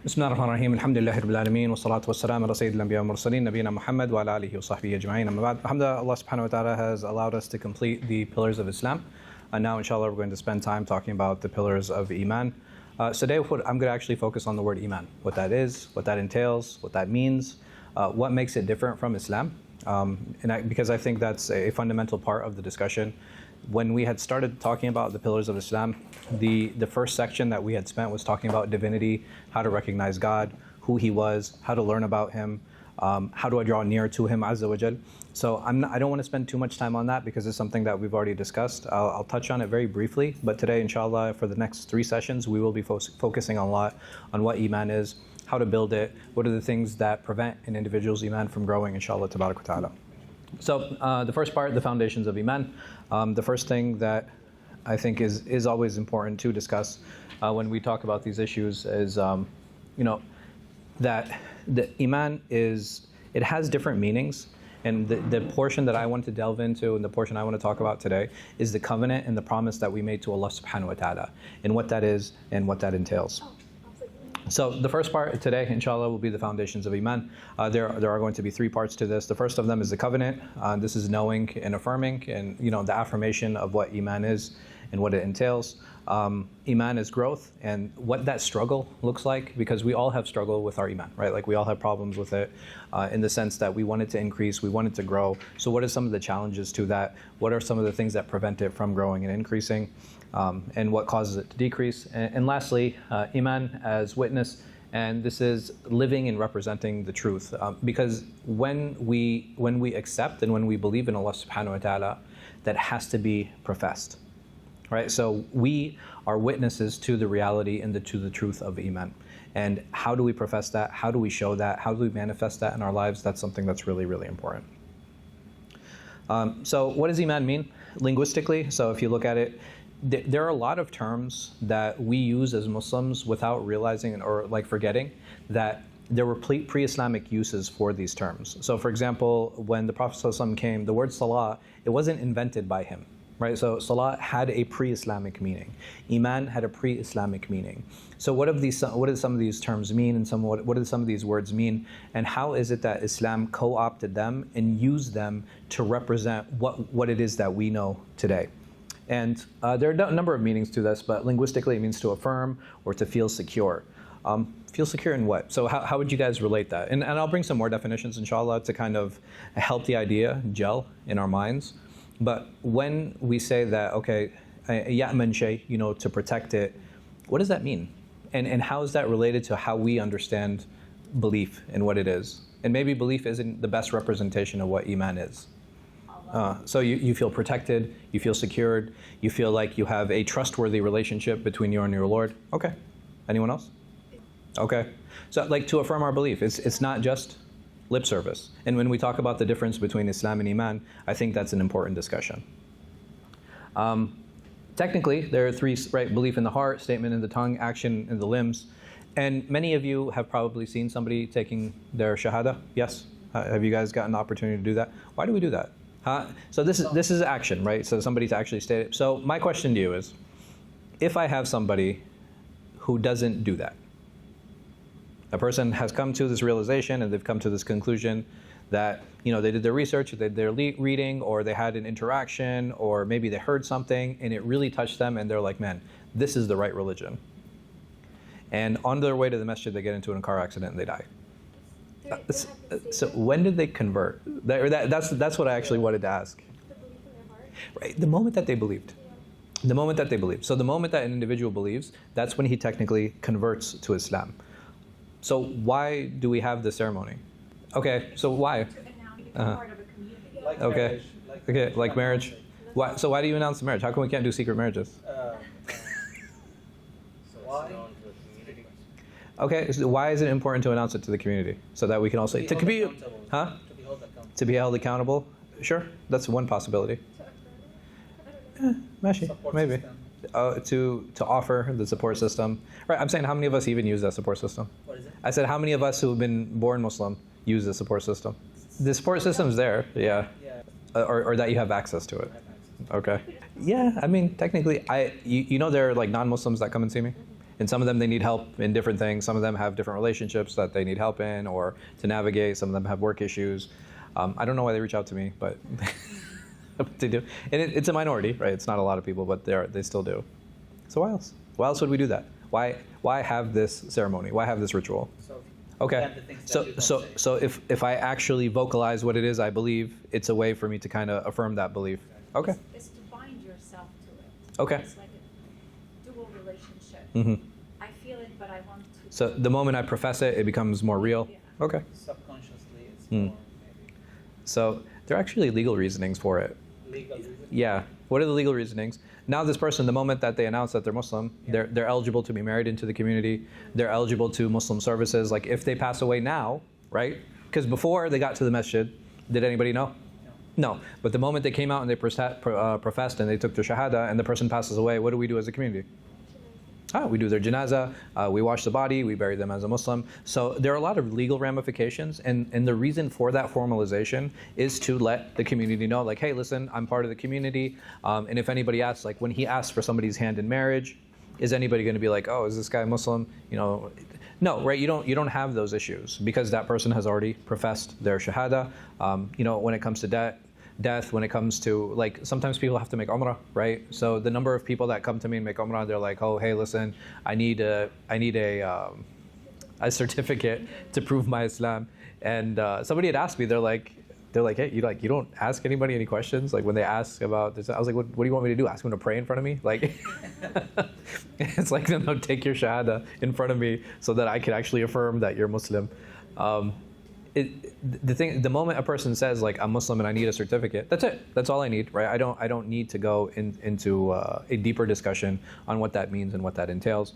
بسم الله الرحمن الرحيم الحمد لله رب العالمين والصلاة والسلام على سيد الأنبياء والمرسلين نبينا محمد وعلى آله وصحبه أجمعين أما بعد. Alhamdulillah, Allah subhanahu wa ta'ala has allowed us to complete the pillars of Islam, and now inshallah we're going to spend time talking about the pillars of Iman. So today I'm going to actually focus on the word Iman, what that is, what that entails, what that means, what makes it different from Islam, because I think that's a fundamental part of the discussion. When we had started talking about the pillars of Islam, the first section that we had spent was talking about divinity, how to recognize God, who He was, how to learn about Him, how do I draw near to Him Azza wa Jal. So I don't want to spend too much time on that because it's something that we've already discussed. I'll touch on it very briefly, but today inshallah for the next 3 sessions we will be focusing a lot on what Iman is, how to build it, what are the things that prevent an individual's Iman from growing, inshallah tabarak wa ta'ala. So the first part, the foundations of Iman. The first thing that I think is always important to discuss when we talk about these issues is, that the Iman it has different meanings. And the portion that I want to delve into and the portion I want to talk about today is the covenant and the promise that we made to Allah subhanahu wa ta'ala and what that is and what that entails. So the first part today, inshallah, will be the foundations of Iman. There are going to be 3 parts to this. The first of them is the covenant. This is knowing and affirming, and the affirmation of what Iman is and what it entails. Iman is growth and what that struggle looks like, because we all have struggle with our Iman, right? Like we all have problems with it in the sense that we want it to increase, we want it to grow. So what are some of the challenges to that? What are some of the things that prevent it from growing and increasing? And what causes it to decrease? And lastly, Iman as witness, and this is living and representing the truth. Because when we accept and when we believe in Allah subhanahu wa ta'ala, that has to be professed. Right? So we are witnesses to the reality and to the truth of Iman. And how do we profess that? How do we show that? How do we manifest that in our lives? That's something that's really, really important. So what does Iman mean linguistically? So if you look at it, there are a lot of terms that we use as Muslims without realizing or like forgetting that there were pre-Islamic uses for these terms. So for example, when the Prophet ﷺ came, the word salah, it wasn't invented by him. Right? So salah had a pre-Islamic meaning. Iman had a pre-Islamic meaning. So what do some of these terms mean, and what do some of these words mean, and how is it that Islam co-opted them and used them to represent what it is that we know today? And there are a number of meanings to this, but linguistically it means to affirm or to feel secure. Feel secure in what? So how would you guys relate that? And I'll bring some more definitions, inshallah, to kind of help the idea gel in our minds. But when we say that, okay, ya'man shay, to protect it, what does that mean? And how is that related to how we understand belief and what it is? And maybe belief isn't the best representation of what Iman is. So you feel protected, you feel secured, you feel like you have a trustworthy relationship between you and your Lord. Okay. Anyone else? Okay. So like to affirm our belief, it's not just lip service. And when we talk about the difference between Islam and Iman, I think that's an important discussion. Technically, there are 3, right? Belief in the heart, statement in the tongue, action in the limbs. And many of you have probably seen somebody taking their shahada. Yes? Have you guys gotten the opportunity to do that? Why do we do that? So this is action, right? So somebody to actually state it. So my question to you is, if I have somebody who doesn't do that, a person has come to this realization and they've come to this conclusion that, they did their research, they did their reading, or they had an interaction, or maybe they heard something and it really touched them and they're like, man, this is the right religion. And on their way to the masjid, they get into a car accident and they die. So when did they convert? That's what I actually wanted to ask. The belief in their heart? Right, the moment that they believed. The moment that they believed. So the moment that an individual believes, that's when he technically converts to Islam. So why do we have this ceremony? Okay, so why? To announce being part of a community. Like Okay. marriage, Like marriage. Why? So why do you announce the marriage? How come we can't do secret marriages? Why? Okay, so why is it important to announce it to the community so that we can also To be held accountable. huh? To be held accountable. To be held accountable? Sure, that's one possibility. To affirm it? Mashi, Support maybe. system. To offer the support system. Right, I'm saying how many of us even use that support system? What is it? I said how many of us who have been born Muslim use the support system? The support system's there, yeah. Yeah. Or that you have access to it. I have access. Okay. Yeah, I mean, technically, there are like non-Muslims that come and see me. And some of them, they need help in different things. Some of them have different relationships that they need help in or to navigate. Some of them have work issues. I don't know why they reach out to me, but they do. And it's a minority, right? It's not a lot of people, but they still do. So why else? Why else would we do that? Why have this ceremony? Why have this ritual? So, Okay. and the things that So you don't so say. so if I actually vocalize what it is I believe, it's a way for me to kind of affirm that belief. Okay. It's to bind yourself to it. Okay. It's like a dual relationship. hmm I feel it, but I want to. So the moment I profess it, it becomes more real. Yeah. Okay. Subconsciously, it's Hmm. more maybe So there are actually legal reasonings for it. legal reason. Yeah. What are the legal reasonings? Now this person, the moment that they announce that they're Muslim, they're eligible to be married into the community. They're eligible to Muslim services. Like if they pass away now, right? Because before they got to the masjid, did anybody know? No. But the moment they came out and they professed and they took their shahada and the person passes away, what do we do as a community? We do their janazah, we wash the body, we bury them as a Muslim. So there are a lot of legal ramifications, and the reason for that formalization is to let the community know, like, hey, listen, I'm part of the community, and if anybody asks, like when he asks for somebody's hand in marriage, is anybody going to be like, oh, is this guy Muslim? You know, no, right? You don't have those issues because that person has already professed their shahada. You know, when it comes to death, when it comes to, like, sometimes people have to make umrah, right? So the number of people that come to me and make umrah, they're like, oh, hey, listen, I need a certificate to prove my Islam. And somebody had asked me, they're like, hey, you don't ask anybody any questions? Like when they ask about this, I was like, what do you want me to do? Ask them to pray in front of me? Like, it's like, no, take your shahada in front of me so that I can actually affirm that you're Muslim. The moment a person says, like, I'm Muslim and I need a certificate, that's it. That's all I need, right? I don't need to go into a deeper discussion on what that means and what that entails,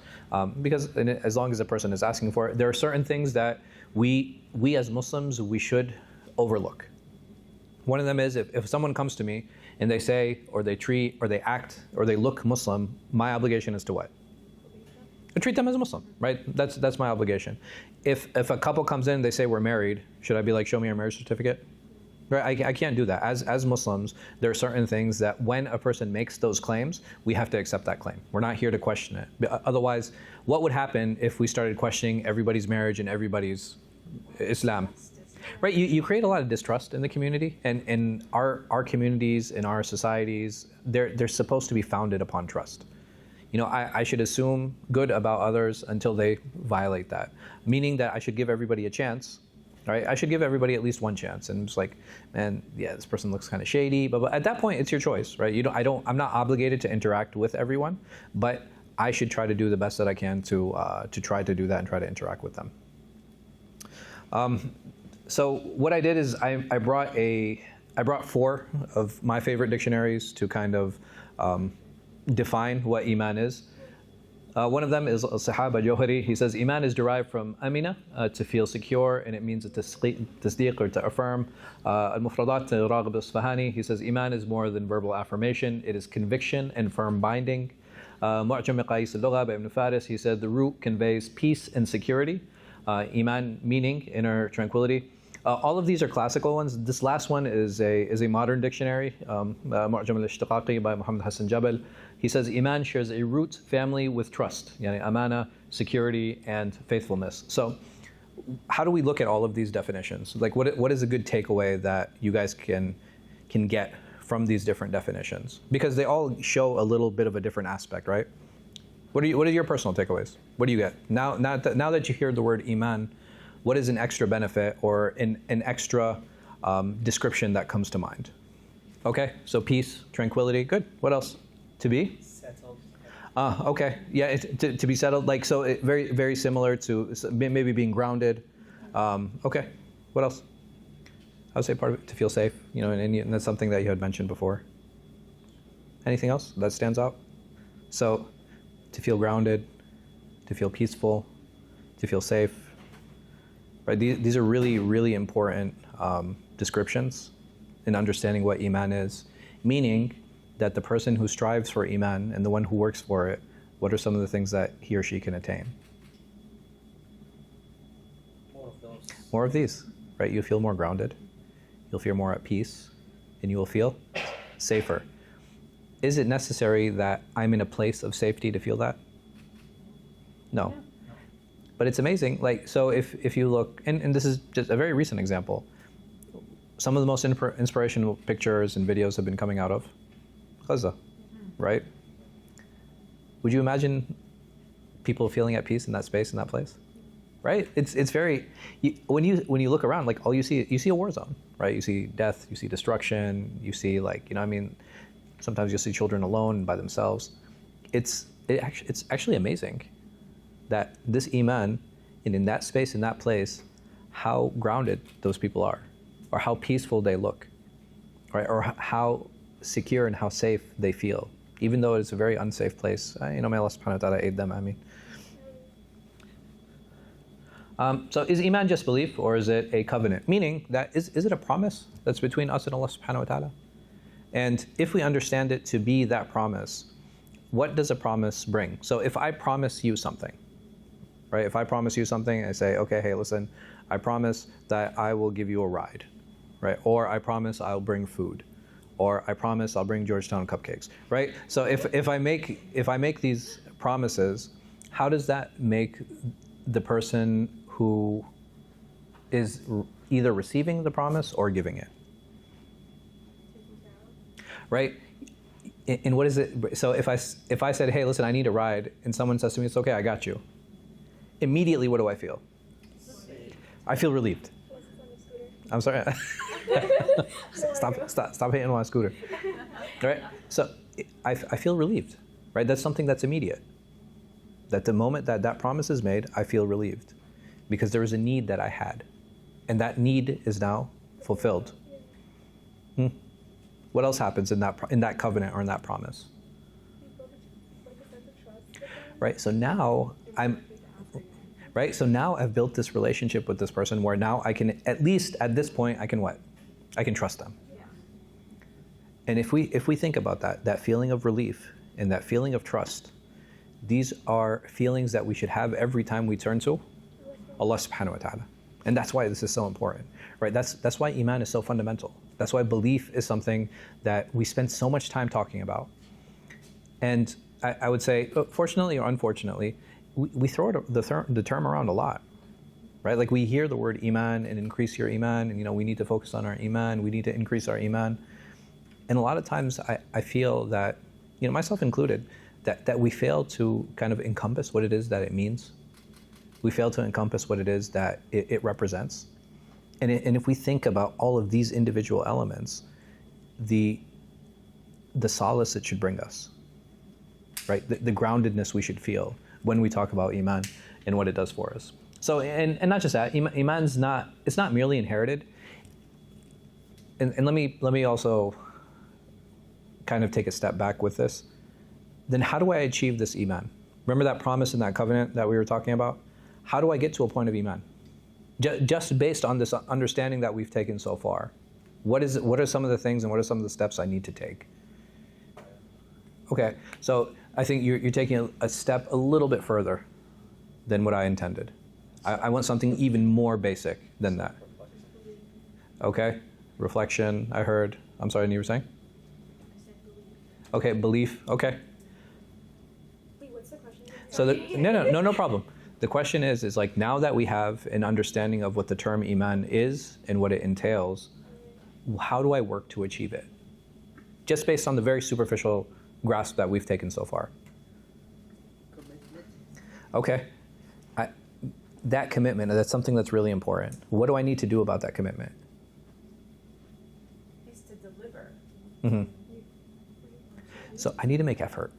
because as long as the person is asking for it, there are certain things that we as Muslims, we should overlook. One of them is if someone comes to me and they say, or they treat, or they act, or they look Muslim, my obligation is to what? To treat them as a Muslim, right? That's my obligation. If a couple comes in, they say we're married, should I be like, show me your marriage certificate? Right? I can't do that. As Muslims, there are certain things that when a person makes those claims, we have to accept that claim. We're not here to question it. Otherwise, what would happen if we started questioning everybody's marriage and everybody's Islam? Right? You create a lot of distrust in the community, and in our communities, in our societies, they're supposed to be founded upon trust. You know, I should assume good about others until they violate that. Meaning that I should give everybody a chance, right? I should give everybody at least one chance. And it's like, man, yeah, this person looks kind of shady. But at that point, it's your choice, right? I'm not obligated to interact with everyone, but I should try to do the best that I can to try to do that and try to interact with them. So what I did is I brought 4 of my favorite dictionaries to kind of define what Iman is. One of them is Sahaba Johari. He says Iman is derived from Amina, to feel secure, and it means a tasdeeq, or to affirm. Al-Mufradat Raghib Isfahani, he says Iman is more than verbal affirmation, it is conviction and firm binding. Mu'jam Qais al-Lugha by Ibn Faris, he said the root conveys peace and security. Iman meaning inner tranquility. All of these are classical ones. This last one is a modern dictionary, Mu'jam al-Ishtiqaqi by Muhammad Hassan Jabal. He says Iman shares a root family with trust, yani amana, security, and faithfulness. So how do we look at all of these definitions? Like what is a good takeaway that you guys can get from these different definitions? Because they all show a little bit of a different aspect, right? What are your personal takeaways? What do you get? Now that you hear the word Iman, what is an extra benefit or an extra description that comes to mind? Okay, so peace, tranquility, good. What else? To be? Settled. Okay, yeah, to be settled. Like, so very, very similar to maybe being grounded. Okay, what else? I would say part of it, to feel safe, you know, and that's something that you had mentioned before. Anything else that stands out? So, to feel grounded, to feel peaceful, to feel safe. Right? These are really, really important descriptions in understanding what Iman is. Meaning that the person who strives for Iman and the one who works for it, what are some of the things that he or she can attain? More of those. More of these, right? You'll feel more grounded, you'll feel more at peace, and you will feel safer. Is it necessary that I'm in a place of safety to feel that? No. But it's amazing. Like, so if you look, and this is just a very recent example, some of the most inspirational pictures and videos have been coming out of Gaza, right? Would you imagine people feeling at peace in that space, in that place? Right? It's very, when you look around, like all you see a war zone, right? You see death, you see destruction, you see like, I mean, sometimes you'll see children alone by themselves. It's actually amazing that this Iman, and in that space, in that place, how grounded those people are, or how peaceful they look, right? Or how secure and how safe they feel, even though it's a very unsafe place. May Allah subhanahu wa ta'ala aid them, I mean. So is Iman just belief, or is it a covenant? Meaning that is it a promise that's between us and Allah subhanahu wa ta'ala? And if we understand it to be that promise, what does a promise bring? So if I promise you something, right? If I promise you something, I say, okay, hey, listen, I promise that I will give you a ride, right? Or I promise I'll bring food, or I promise I'll bring Georgetown cupcakes, right? So if I make these promises, how does that make the person who is either receiving the promise or giving it, right? And what is it? So if I said, hey, listen, I need a ride, and someone says to me, it's okay, I got you. Immediately, what do I feel? I feel relieved. I'm sorry. Stop hitting on a scooter. Right? So I feel relieved, right? That's something that's immediate. That the moment that promise is made, I feel relieved, because there was a need that I had, and that need is now fulfilled. What else happens in that covenant or in that promise? Right. So now I've built this relationship with this person where now I can, at least at this point, I can trust them. And if we think about that feeling of relief and that feeling of trust, these are feelings that we should have every time we turn to Allah subhanahu wa ta'ala. And that's why this is so important, right? That's why Iman is so fundamental. That's why belief is something that we spend so much time talking about. And I would say, fortunately or unfortunately, we throw the term around a lot, right? Like we hear the word Iman and increase your Iman, and we need to focus on our Iman, we need to increase our Iman. And a lot of times I feel that, myself included, that we fail to kind of encompass what it is that it means. We fail to encompass what it is that it represents. And if we think about all of these individual elements, the solace it should bring us, right? The groundedness we should feel when we talk about Iman and what it does for us. So, and not just that, Iman's it's not merely inherited. And let me also kind of take a step back with this. Then how do I achieve this Iman? Remember that promise and that covenant that we were talking about? How do I get to a point of Iman? Just based on this understanding that we've taken so far, what are some of the things and what are some of the steps I need to take? Okay, so I think you're taking a step a little bit further than what I intended. I want something even more basic than that. Okay, reflection, I heard. I'm sorry, you were saying? Okay, belief, okay. Wait, what's the question? So no problem. The question is like, now that we have an understanding of what the term Iman is and what it entails, how do I work to achieve it? Just based on the very superficial grasp that we've taken so far. Okay. That commitment, that's something that's really important. What do I need to do about that commitment? Is to deliver. Mm-hmm. So I need to make effort,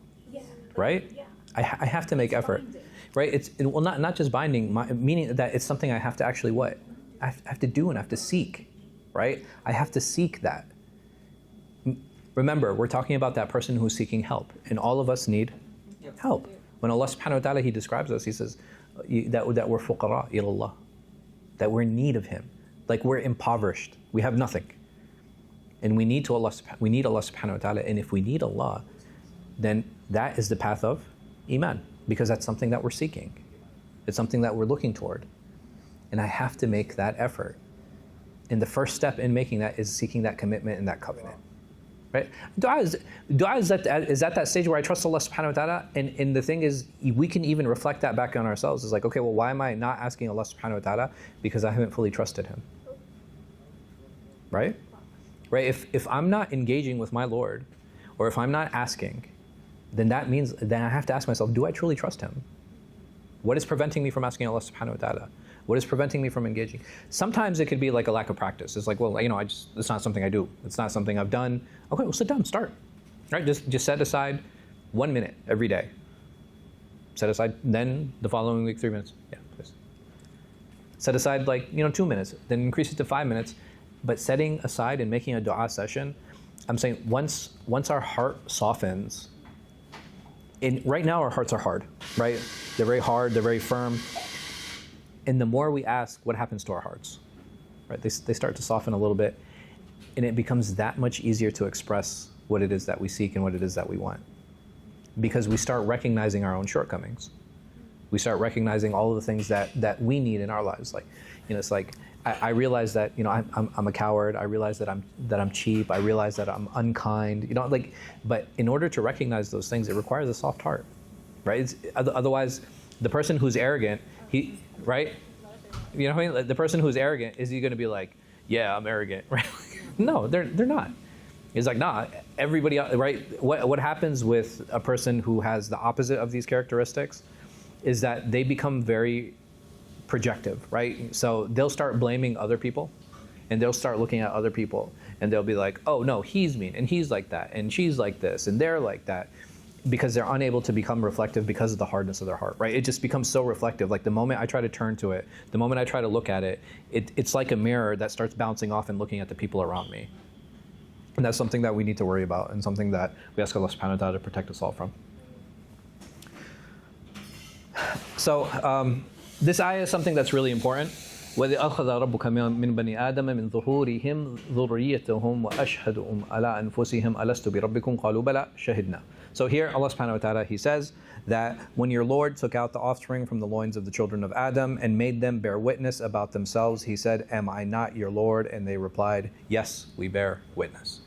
right? Yeah. I have to make effort. Binding. Right? It's not just binding, meaning that it's something I have to actually what? I have to do and I have to seek, right? I have to seek that. Remember, we're talking about that person who's seeking help, and all of us need help. When Allah subhanahu wa ta'ala, He describes us, He says that we're fuqara ilallah, that we're in need of Him, like we're impoverished, we have nothing. And we need Allah subhanahu wa ta'ala, and if we need Allah, then that is the path of Iman. Because that's something that we're seeking. It's something that we're looking toward. And I have to make that effort. And the first step in making that is seeking that commitment and that covenant. Right? Dua is that stage where I trust Allah subhanahu wa ta'ala, and the thing is, we can even reflect that back on ourselves. It's like, okay, well, why am I not asking Allah subhanahu wa ta'ala? Because I haven't fully trusted Him. Right? Right? If I'm not engaging with my Lord, or if I'm not asking, then that means then I have to ask myself, do I truly trust Him? What is preventing me from asking Allah subhanahu wa ta'ala? What is preventing me from engaging? Sometimes it could be like a lack of practice. It's like, well, it's not something I do. It's not something I've done. Okay, well, sit down, start. Right? Just set aside 1 minute every day. Set aside, then the following week, 3 minutes. Yeah, please. Set aside 2 minutes, then increase it to 5 minutes. But setting aside and making a dua session, I'm saying once our heart softens, right now our hearts are hard, right? They're very hard, they're very firm. And the more we ask, what happens to our hearts? Right? They start to soften a little bit, and it becomes that much easier to express what it is that we seek and what it is that we want. Because we start recognizing our own shortcomings. We start recognizing all of the things that we need in our lives. It's like I realize that I'm a coward. I realize that I'm cheap. I realize that I'm unkind. But in order to recognize those things, it requires a soft heart, right? Otherwise, the person who's arrogant, right? You know what I mean? The person who's arrogant, is he going to be like, yeah, I'm arrogant, right? No, they're not. It's like, nah, everybody, right? What happens with a person who has the opposite of these characteristics is that they become very projective, right? So they'll start blaming other people, and they'll start looking at other people, and they'll be like, oh no, he's mean, and he's like that, and she's like this, and they're like that, because they're unable to become reflective because of the hardness of their heart, right? It just becomes so reflective. Like the moment I try to turn to it, the moment I try to look at it, it's like a mirror that starts bouncing off and looking at the people around me. And that's something that we need to worry about, and something that we ask Allah subhanahu wa ta'ala to protect us all from. So this ayah is something that's really important. وَإِذْ أَخَذَ رَبُّكَ مِنْ بَنِي آدَمَ مِنْ ظُهُورِهِمْ ذُرِّيَّتَهُمْ وَأَشْهَدُهُمْ عَلَىٰ أَنفُسِهِمْ أَلَسْتُ بِرَبِّكُمْ قَالُوا بَلَىٰ شَهِدْنَا. So here Allah subhanahu wa ta'ala, He says that when your Lord took out the offspring from the loins of the children of Adam and made them bear witness about themselves, He said, am I not your Lord? And they replied, yes, we bear witness.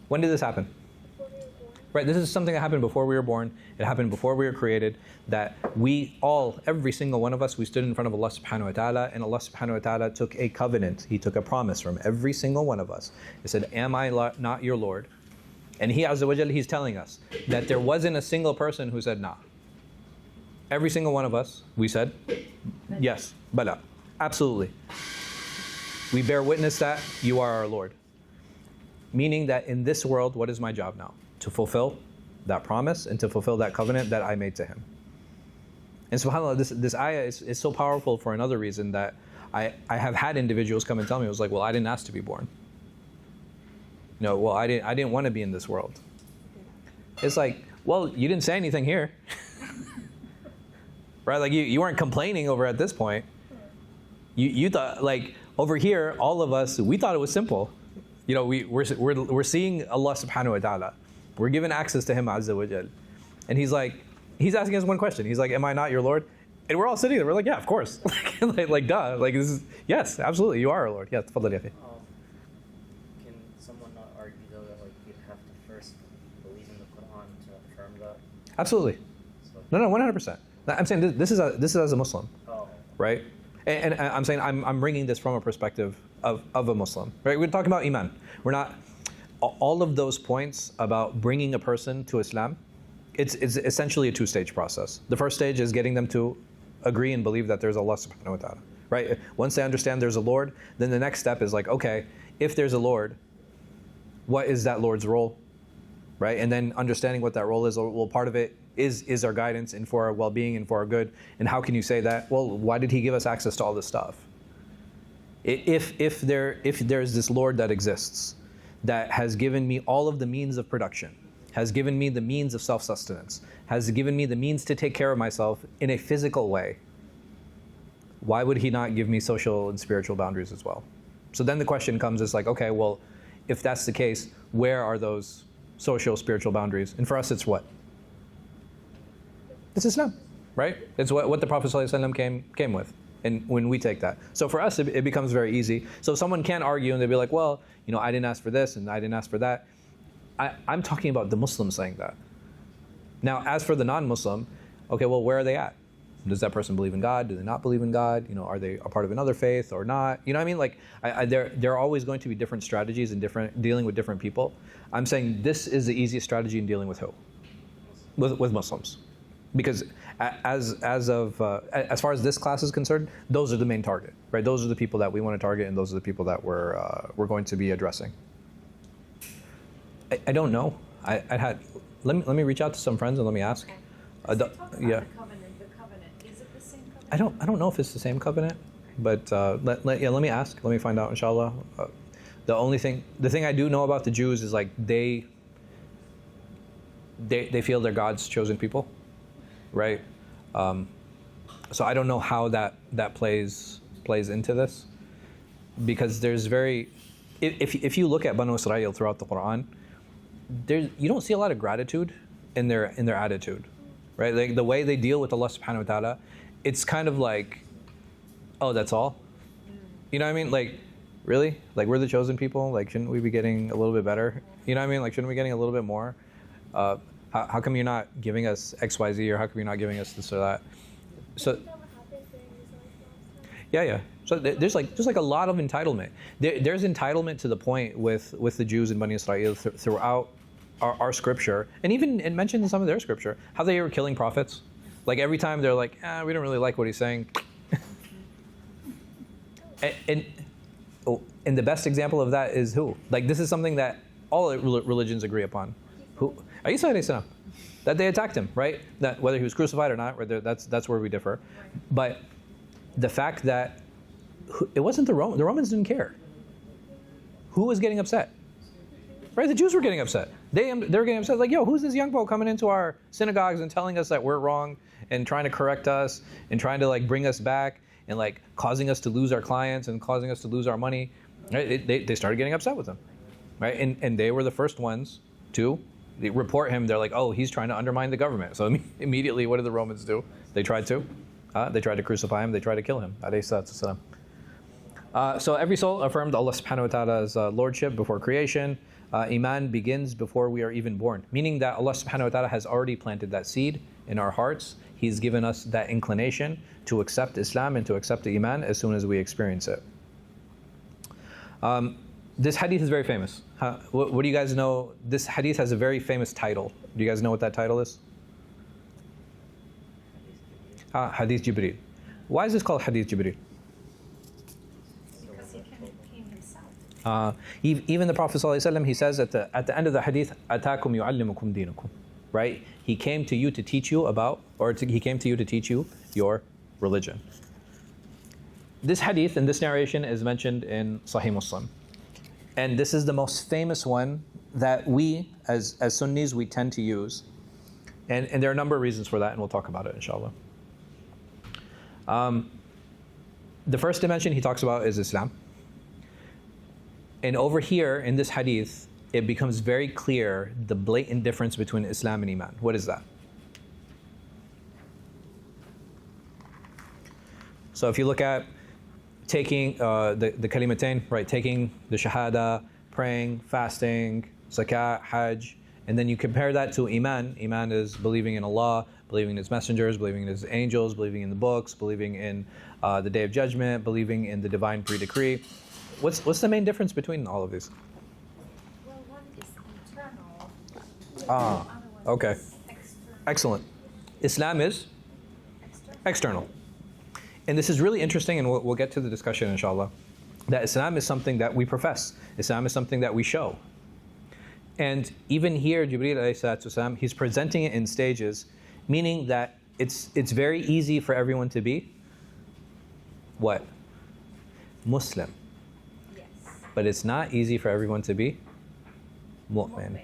When did this happen? Right, this is something that happened before we were born. It happened before we were created, that we all, every single one of us, we stood in front of Allah subhanahu wa ta'ala, and Allah subhanahu wa ta'ala took a covenant. He took a promise from every single one of us. He said, am I not your Lord? And He, Azza wa Jalla, He's telling us that there wasn't a single person who said, nah. Every single one of us, we said, yes, bala, absolutely. We bear witness that you are our Lord. Meaning that in this world, what is my job now? To fulfill that promise and to fulfill that covenant that I made to Him. And subhanAllah, this ayah is so powerful for another reason, that I have had individuals come and tell me, it was like, well, I didn't ask to be born. No, well, I didn't want to be in this world. It's like, well, you didn't say anything here. Right? Like you weren't complaining over at this point. You thought, like, over here, all of us, we thought it was simple. We're seeing Allah subhanahu wa ta'ala. We're given access to Him, Azza wa Jal. And He's asking us one question. He's like, am I not your Lord? And we're all sitting there. We're like, yeah, of course. like, duh. Like, this is, yes, absolutely, you are our Lord. Yeah, tafadhal, ya akhi. Can someone not argue though that you'd have to first believe in the Quran to affirm that? Absolutely. So, No, 100%. I'm saying this is as a Muslim, oh. right? And I'm saying I'm bringing this from a perspective of a Muslim, right? We're talking about Iman. We're not, all of those points about bringing a person to Islam, it's essentially a two-stage process. The first stage is getting them to agree and believe that there's Allah subhanahu wa ta'ala, right? Once they understand there's a Lord, then the next step is like, okay, if there's a Lord, what is that Lord's role, right? And then understanding what that role is, well, part of it is our guidance and for our well-being and for our good. And how can you say that? Well, why did He give us access to all this stuff? If there's this Lord that exists, that has given me all of the means of production, has given me the means of self-sustenance, has given me the means to take care of myself in a physical way, why would He not give me social and spiritual boundaries as well? So then the question comes, is like, okay, well, if that's the case, where are those social, spiritual boundaries? And for us, it's what? It's Islam, right? It's what the Prophet ﷺ came with. And when we take that. So for us, it becomes very easy. So someone can argue and they'll be like, well, I didn't ask for this and I didn't ask for that. I'm talking about the Muslim saying that. Now, as for the non-Muslim, okay, well, where are they at? Does that person believe in God? Do they not believe in God? You know, are they a part of another faith or not? You know what I mean? Like, there are always going to be different strategies and different dealing with different people. I'm saying this is the easiest strategy in dealing with who? With Muslims, because as far as this class is concerned, those are the main target, right? Those are the people that we want to target, and those are the people that we're going to be addressing. I don't know. Let me reach out to some friends and let me ask. Okay. So talk about yeah. the covenant. Is it the same covenant? I don't know if it's the same covenant, but let me ask. Let me find out, inshallah. The thing I do know about the Jews is like they feel they're God's chosen people, right? So I don't know how that plays into this, because there's if you look at Banu Israel throughout the Quran, you don't see a lot of gratitude in their attitude, right? Like the way they deal with Allah subhanahu wa ta'ala, it's kind of like, oh, that's all? You know what I mean? Like, really? Like, we're the chosen people? Like, shouldn't we be getting a little bit better? You know what I mean? Like, shouldn't we be getting a little bit more? How come you're not giving us X, Y, Z, or how come you're not giving us this or that? So, yeah. So there's like a lot of entitlement. There's entitlement to the point with the Jews in Bani Israel throughout our scripture, and even it mentioned in some of their scripture how they were killing prophets. Like every time they're like, we don't really like what he's saying. and the best example of that is who? Like this is something that all religions agree upon. Who? Isa alayhi salam. That they attacked him, right? That whether he was crucified or not, right? That's where we differ. But the fact that it wasn't the Romans didn't care. Who was getting upset? Right? The Jews were getting upset. They were getting upset. Like, yo, who's this young boy coming into our synagogues and telling us that we're wrong and trying to correct us and trying to like bring us back and like causing us to lose our clients and causing us to lose our money? Right? They started getting upset with him, right? And they were the first ones to report him. They're like, oh, he's trying to undermine the government. So immediately, what did the Romans do? They tried to crucify him. They tried to kill him. Alayhi salatu wasalam. So every soul affirmed Allah subhanahu wa ta'ala's lordship before creation. Iman begins before we are even born, meaning that Allah subhanahu wa ta'ala has already planted that seed in our hearts. He's given us that inclination to accept Islam and to accept the Iman as soon as we experience it. This hadith is very famous. What do you guys know? This hadith has a very famous title. Do you guys know what that title is? Hadith Jibreel. Why is this called Hadith Jibreel? Because he came himself. Even the Prophet ﷺ, he says at the end of the hadith, "Atakum yu'allimukum dinakum," right? He came to you to teach you he came to you to teach you your religion. This hadith and this narration is mentioned in Sahih Muslim, and this is the most famous one that we, as Sunnis, we tend to use, and there are a number of reasons for that, and we'll talk about it, inshallah. The first dimension he talks about is Islam. And over here in this hadith, it becomes very clear the blatant difference between Islam and Iman. What is that? So if you look at taking the kalimatain, right, taking the shahada, praying, fasting, zakat, hajj, and then you compare that to Iman. Iman is believing in Allah, believing in His messengers, believing in His angels, believing in the books, believing in the Day of Judgment, believing in the divine pre-decree. What's the main difference between all of these? Well, one is internal. Ah, the other one okay. is external. Excellent. Islam is external. And this is really interesting, and we'll get to the discussion, inshallah, that Islam is something that we profess. Islam is something that we show. And even here, Jibreel alayhi salatu wasalam, he's presenting it in stages, meaning that it's very easy for everyone to be what? Muslim. Yes. But it's not easy for everyone to be mu'min. Mu'min.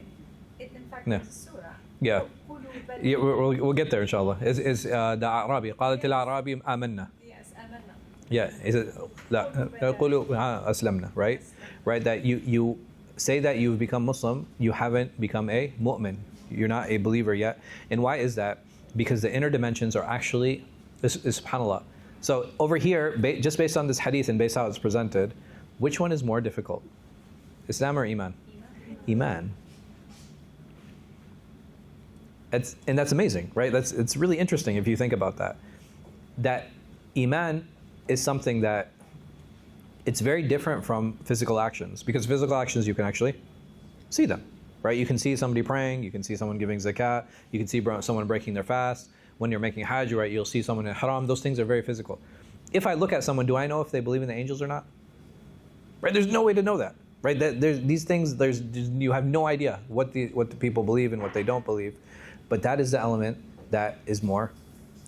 In fact, No. it's a surah. Yeah. قُلُوا بَلْ- Yeah, we'll get there, inshallah. Is the Arabi قالت الأعرابي آمنا. Yes, amanna. Yeah, is it لا قولوا أسلمنا, right? Right, that you say that you've become Muslim, you haven't become a mu'min. You're not a believer yet. And why is that? Because the inner dimensions are actually, subhanAllah. So over here, just based on this hadith and based on how it's presented, which one is more difficult? Islam or Iman? Iman. Iman. And that's amazing, right? It's really interesting if you think about that. That Iman is something that it's very different from physical actions, because physical actions you can actually see them, right? You can see somebody praying, you can see someone giving zakat, you can see someone breaking their fast. When you're making hajj, right, you'll see someone in haram. Those things are very physical. If I look at someone, do I know if they believe in the angels or not? Right? There's no way to know that, right? There's these things. You have no idea what the people believe and what they don't believe, but that is the element that is more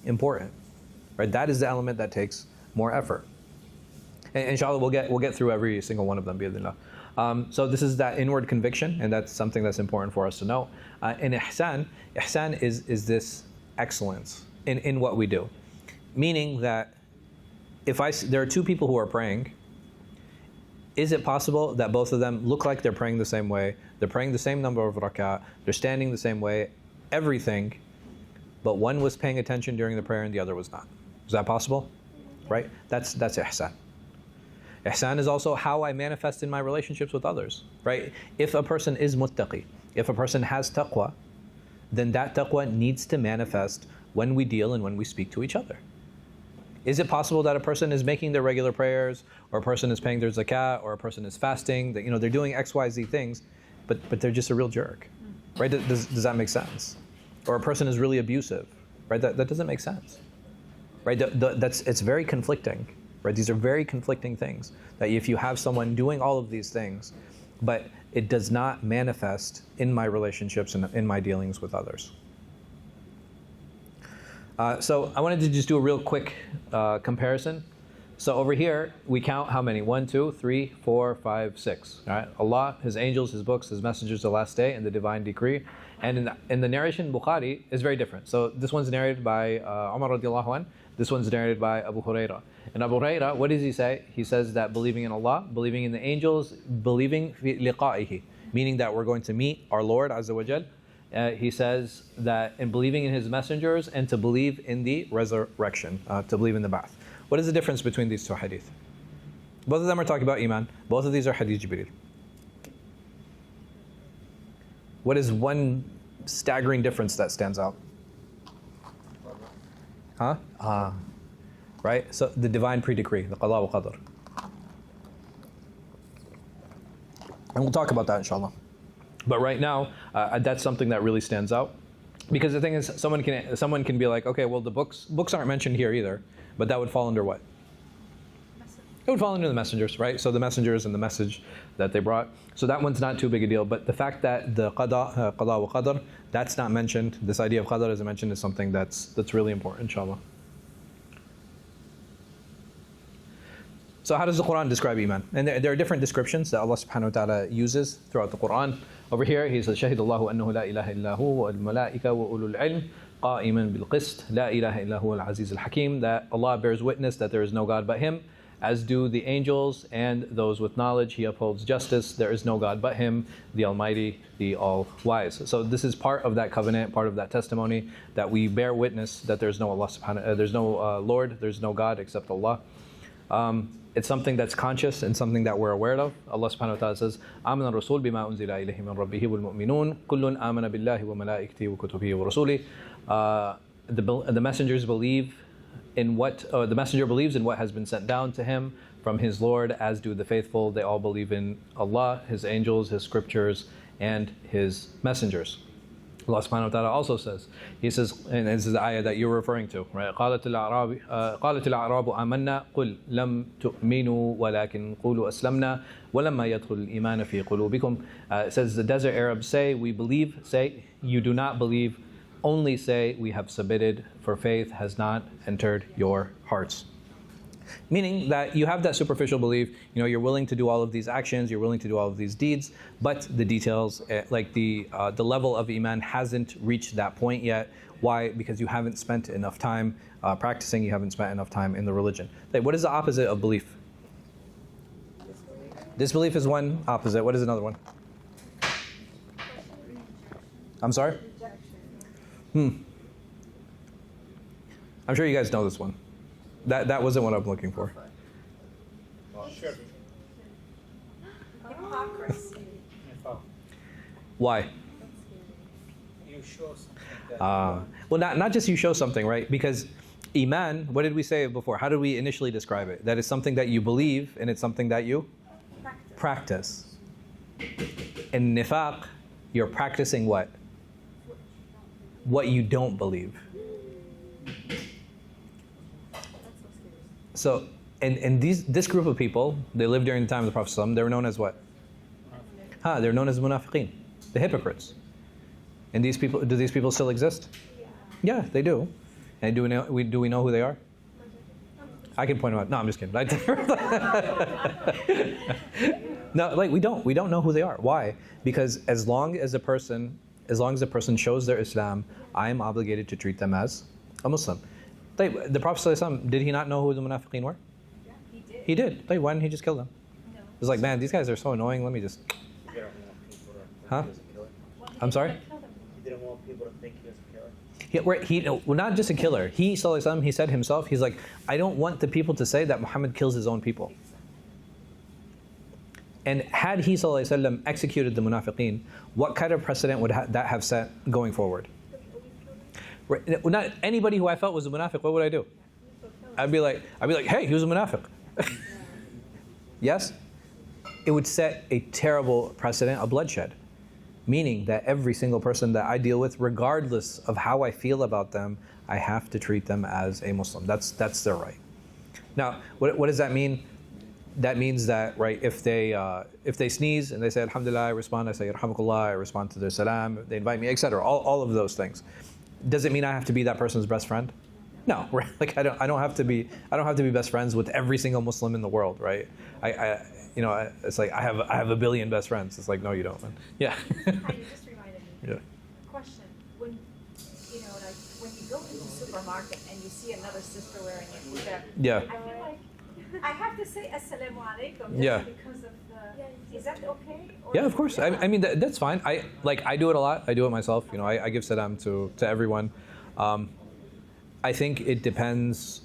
important, right? That is the element that takes more effort. And inshallah, we'll get through every single one of them, bi'idhnillah. So this is that inward conviction, and that's something that's important for us to know. And ihsan is this excellence in what we do, meaning that if there are two people who are praying, is it possible that both of them look like they're praying the same way, they're praying the same number of rak'ah, they're standing the same way, everything, but one was paying attention during the prayer and the other was not? Is that possible? Right? That's ihsan. Ihsan is also how I manifest in my relationships with others, right? If a person is muttaqi, if a person has taqwa, then that taqwa needs to manifest when we deal and when we speak to each other. Is it possible that a person is making their regular prayers, or a person is paying their zakat, or a person is fasting, that they're doing X, Y, Z things, but they're just a real jerk, right? Does that make sense? Or a person is really abusive, right? That doesn't make sense, right? It's very conflicting, right? These are very conflicting things. That if you have someone doing all of these things, but it does not manifest in my relationships and in my dealings with others. So I wanted to just do a real quick comparison. So over here, we count how many? 1, 2, 3, 4, 5, 6. All right? Allah, His angels, His books, His messengers, the last day, and the divine decree. And in the narration, Bukhari is very different. So this one's narrated by Umar radiallahu anh. This one's narrated by Abu Hurairah. And Abu Hurairah, what does he say? He says that believing in Allah, believing in the angels, believing fi liqa'ihi, meaning that we're going to meet our Lord Azza wa Jal. He says that in believing in His messengers and to believe in the resurrection, to believe in the ba'ath. What is the difference between these two hadith? Both of them are talking about Iman. Both of these are hadith Jibreel. What is one staggering difference that stands out? Huh? Right? So the divine pre-decree, the qada wa qadr. And we'll talk about that inshallah. But right now, that's something that really stands out. Because the thing is, someone can be like, okay, well the books aren't mentioned here either, but that would fall under what? It would fall under the messengers, right? So the messengers and the message that they brought. So that one's not too big a deal. But the fact that the qada wa qadr, that's not mentioned. This idea of qadr isn't mentioned is something that's really important, inshallah. So how does the Quran describe Iman? And there are different descriptions that Allah subhanahu wa ta'ala uses throughout the Quran. Over here, He says, شَهِدَ اللَّهُ أَنَّهُ لَا إِلَهَ إِلَّا هُوَ وَالْمَلَائِكَةُ وَأُولُو الْعِلْمِ قَائِمًا بِالْقِسْطِ لَا إِلَهَ إِلَّا هُوَ الْعَزِيزُ الْحَكِيمُ. That Allah bears witness that there is no God but Him, as do the angels and those with knowledge. He upholds justice. There is no God but Him, the Almighty, the All-Wise. So this is part of that covenant, part of that testimony, that we bear witness that there's no Allah there's no Lord, there's no God except Allah. It's something that's conscious and something that we're aware of. Allah subhanahu wa ta'ala says, آمن الرسول بما أنزل إليه من ربه والمؤمنون كل آمن بالله وملائكته وكتبه ورسله. The messengers believe in what, the messenger believes in what has been sent down to him from his Lord, as do the faithful. They all believe in Allah, His angels, His scriptures, and His messengers. Allah subhanahu wa ta'ala also says, He says, and this is the ayah that you're referring to, right? قالت الأعراب آمنا قل لم تؤمنوا ولكن قولوا أسلمنا ولما يدخل الإيمان في قلوبكم. It says the desert Arabs say, we believe, say, you do not believe, only say, we have submitted, for faith has not entered your hearts. Meaning that you have that superficial belief, you're willing to do all of these actions, you're willing to do all of these deeds, but the details, like the level of Iman hasn't reached that point yet. Why? Because you haven't spent enough time practicing, you haven't spent enough time in the religion. What is the opposite of belief? Disbelief is one opposite. What is another one? I'm sorry? I'm sure you guys know this one. That wasn't what I'm looking for. Hypocrisy. Why? You you show something that Well, not just you show something, right? Because Iman, what did we say before? How did we initially describe it? That it's something that you believe and it's something that you practice. In nifaq, you're practicing what? What you don't believe. So, and this group of people, they lived during the time of the Prophet ﷺ, they were known as what? They're known as munafiqeen, the hypocrites. And these people, do these people still exist? Yeah, they do. And do we know who they are? I can point them out. No, I'm just kidding. No, like we don't know who they are. Why? Because as long as a person shows their Islam, I am obligated to treat them as a Muslim. Like, the Prophet ﷺ, did he not know who the munafiqeen were? Yeah, he did. He did. Like, why didn't he just kill them? No. It was like, man, these guys are so annoying. Let me just. He didn't want people to think Huh? he was a killer. Well, he I'm sorry? didn't kill them. He didn't want people to think he was a killer. Well, not just a killer. He, sallallahu alaihi wasallam, he said himself, he's like, I don't want the people to say that Muhammad kills his own people. And had he, sallallahu alaihi wasallam, executed the munafiqeen, what kind of precedent would that have set going forward? Right, not anybody who I felt was a munafiq, what would I do? I'd be like, hey, he was a munafiq. Yes? It would set a terrible precedent of bloodshed. Meaning that every single person that I deal with, regardless of how I feel about them, I have to treat them as a Muslim. That's their right. Now, what does that mean? That means that, right, if they sneeze and they say Alhamdulillah, I respond. I say Yarhamukallah, I respond to their salam. They invite me, etc. All of those things. Does it mean I have to be that person's best friend? No, right? Like I don't have to be best friends with every single Muslim in the world, right? It's like I have a billion best friends. It's like, no, you don't, man. Yeah. Kind of just reminded me. Yeah. Question: when like when you go into the supermarket and you see another sister wearing a hijab, Yeah. I feel like I have to say assalamu alaikum just Yeah. because of the. Is that okay? Or Yeah, of course. I mean, that's fine. I do it a lot. I do it myself. I give salam to everyone. I think it depends.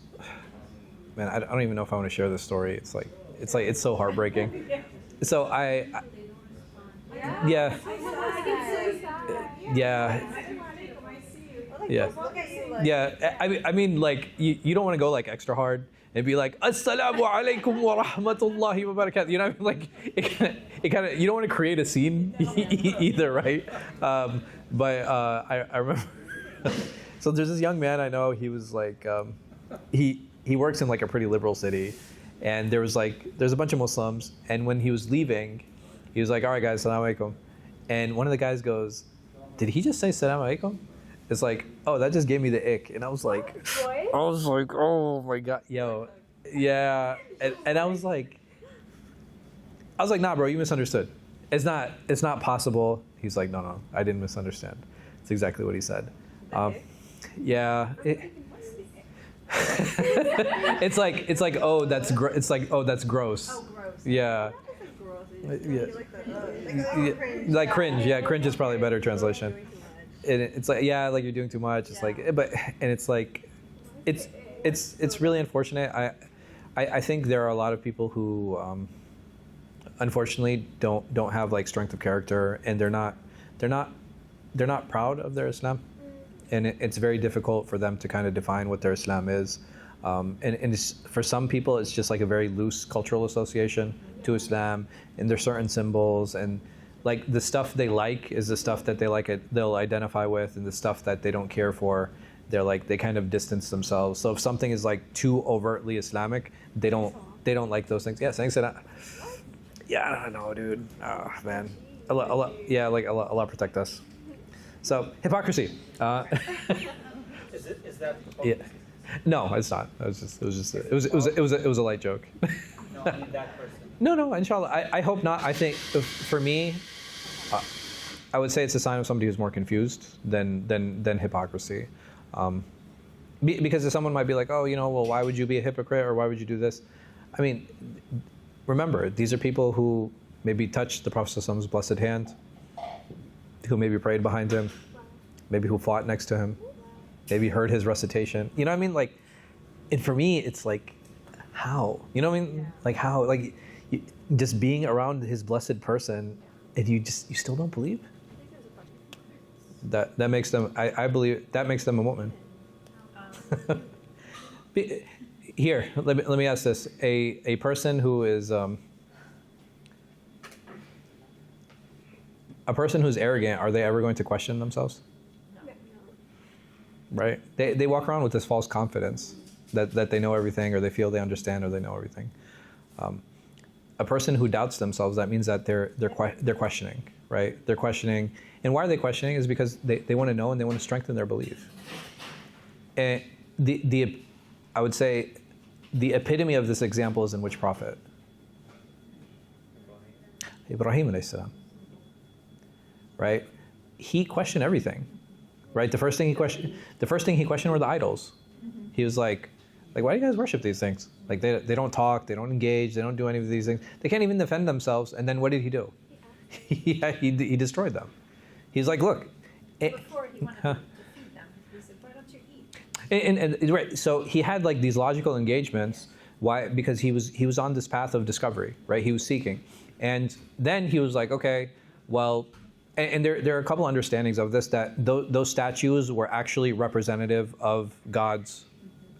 Man, I don't even know if I want to share this story. It's so heartbreaking. So yeah. I mean, like you don't want to go like extra hard and be like Assalamu alaikum wa rahmatullahi wa barakatuh. You know what I mean? Like it kind of you don't want to create a scene either, right? But I remember. So there's this young man I know. He was like he works in like a pretty liberal city, and there's a bunch of Muslims. And when he was leaving, he was like, "All right, guys, assalamu alaikum." And one of the guys goes, "Did he just say assalamu alaikum?" It's like, oh, that just gave me the ick. And I was like, oh my God, yo, yeah. And I was like, nah, bro, you misunderstood. It's not possible. He's like, no, I didn't misunderstand. It's exactly what he said. Yeah. It's like, oh, that's gross. Oh, gross. Yeah. Yeah. Like cringe. Yeah, cringe is probably a better translation. And it's like, yeah, like you're doing too much. It's like, and it's like, it's really unfortunate. I think there are a lot of people who, unfortunately, don't have like strength of character, and they're not proud of their Islam, and it's very difficult for them to kind of define what their Islam is. And it's, for some people, it's just like a very loose cultural association to Islam, and there's certain symbols, and like the stuff they like is the stuff that they'll identify with, and the stuff that they don't care for, they kind of distance themselves. So if something is like too overtly Islamic, they don't like those things. Yeah, thanks. Yeah, I don't know, dude. Oh man, Allah protect us. So hypocrisy. is that Yeah. No, it's not. It was a light joke. no, I mean that person? No, inshallah. I hope not. I think for me, I would say it's a sign of somebody who's more confused than hypocrisy. Because someone might be like, oh, well, why would you be a hypocrite, or why would you do this? I mean, remember, these are people who maybe touched the Prophet ﷺ's blessed hand, who maybe prayed behind him, maybe who fought next to him, maybe heard his recitation. You know what I mean? Like, and for me, it's like, how? You know what I mean? Like how? Like, just being around his blessed person, and you still don't believe? That makes them. I believe that makes them a mu'min. Here, let me ask this: a person who is a person who's arrogant, are they ever going to question themselves? Right? They walk around with this false confidence that they know everything, or they feel they understand, or they know everything. A person who doubts themselves, that means that they're questioning, right? They're questioning, and why are they questioning? Is because they want to know and they want to strengthen their belief. And I would say the epitome of this example is in which prophet? Ibrahim alayhi salam. Right? He questioned everything. Right? The first thing he questioned were the idols. He was like, why do you guys worship these things? Like they don't talk, they don't engage, they don't do any of these things. They can't even defend themselves. And then what did he do? He destroyed them. He's like, look. Before he wanted to feed them, he said, why don't you eat? And right, so he had like these logical engagements. Why? Because he was on this path of discovery, right? He was seeking, and then he was like, okay, well, and there are a couple understandings of this, that those statues were actually representative of gods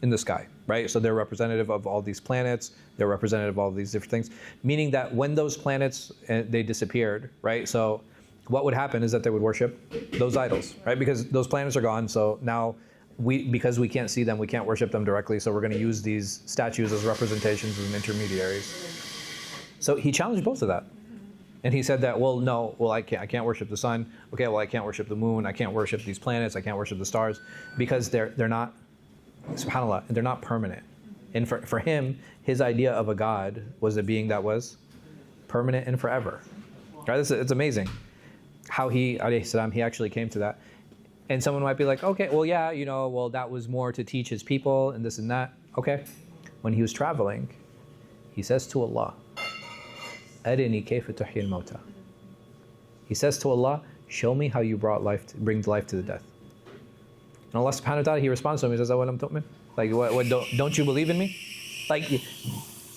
in the sky, right? So they're representative of all these planets. They're representative of all these different things, meaning that when those planets they disappeared, right? So what would happen is that they would worship those idols, right? Because those planets are gone, so now because we can't see them, we can't worship them directly, so we're going to use these statues as representations and intermediaries. So he challenged both of that. And he said that, I can't worship the sun. Okay, well, I can't worship the moon. I can't worship these planets. I can't worship the stars, because they're not, subhanAllah, they're not permanent. And for him, his idea of a God was a being that was permanent and forever. Right? It's amazing how he, alayhi salam, he actually came to that. And someone might be like, okay, well, yeah, that was more to teach his people and this and that. Okay. When he was traveling, he says to Allah, Arini kayfa tuhyi al-mawta. He says to Allah, show me how you bring life to the death. And Allah subhanahu wa ta'ala, he responds to him, he says, awalam tu'min? Like, what, don't you believe in me? Like,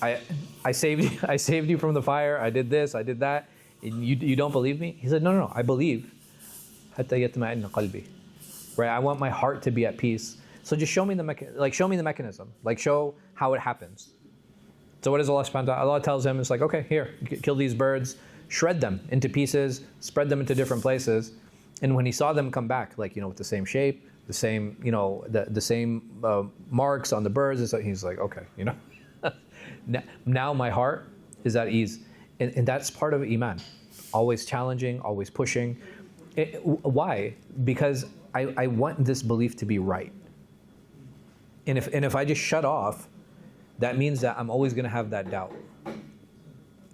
I saved you from the fire, I did this, I did that, and you don't believe me? He said, no, I believe. Hatta yatma'inna qalbi. Right, I want my heart to be at peace. So just show me the mechanism. Like, show how it happens. So what does Allah subhanahu wa ta'ala? Allah tells him, it's like, okay, here, kill these birds, shred them into pieces, spread them into different places. And when he saw them come back, like, with the same shape, the same, the same marks on the birds, and so he's like, okay, now my heart is at ease. And that's part of Iman. Always challenging, always pushing. Why? Because I want this belief to be right. And if I just shut off, that means that I'm always going to have that doubt.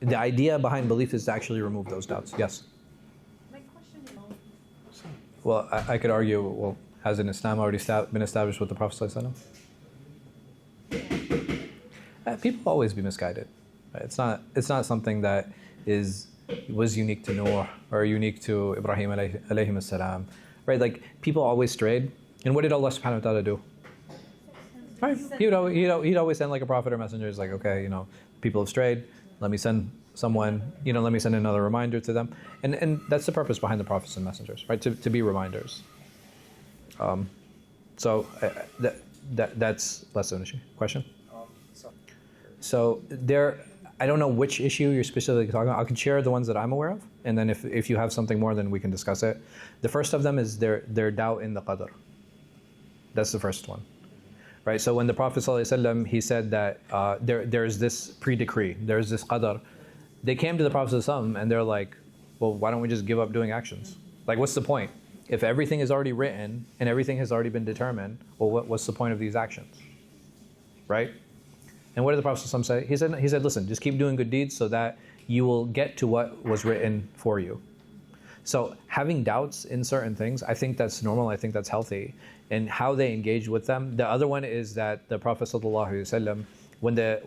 The idea behind belief is to actually remove those doubts. Yes? My question is, Well, I could argue, well, hasn't Islam already been established with the Prophet ﷺ? People always be misguided. Right? It's not something that was unique to Noah or unique to Ibrahim alayhi salam. Right? Like, people always strayed. And what did Allah subhanahu wa ta'ala do? Right? He'd always send like a prophet or messenger. It's like, okay, people have strayed. Let me send someone, let me send another reminder to them. And that's the purpose behind the prophets and messengers, right? To be reminders. So that's less of an issue. Question? So I don't know which issue you're specifically talking about. I can share the ones that I'm aware of, and then if you have something more, then we can discuss it. The first of them is their doubt in the qadr. That's the first one, right? So when the Prophet ﷺ, he said that there's this pre-decree, there's this qadr, they came to the Prophet ﷺ and they're like, well, why don't we just give up doing actions? Like, what's the point? If everything is already written and everything has already been determined, well, what's the point of these actions, right? And what did the Prophet ﷺ say? He said, listen, just keep doing good deeds so that you will get to what was written for you. So having doubts in certain things, I think that's normal. I think that's healthy. And how they engage with them. The other one is that the Prophet ﷺ, when they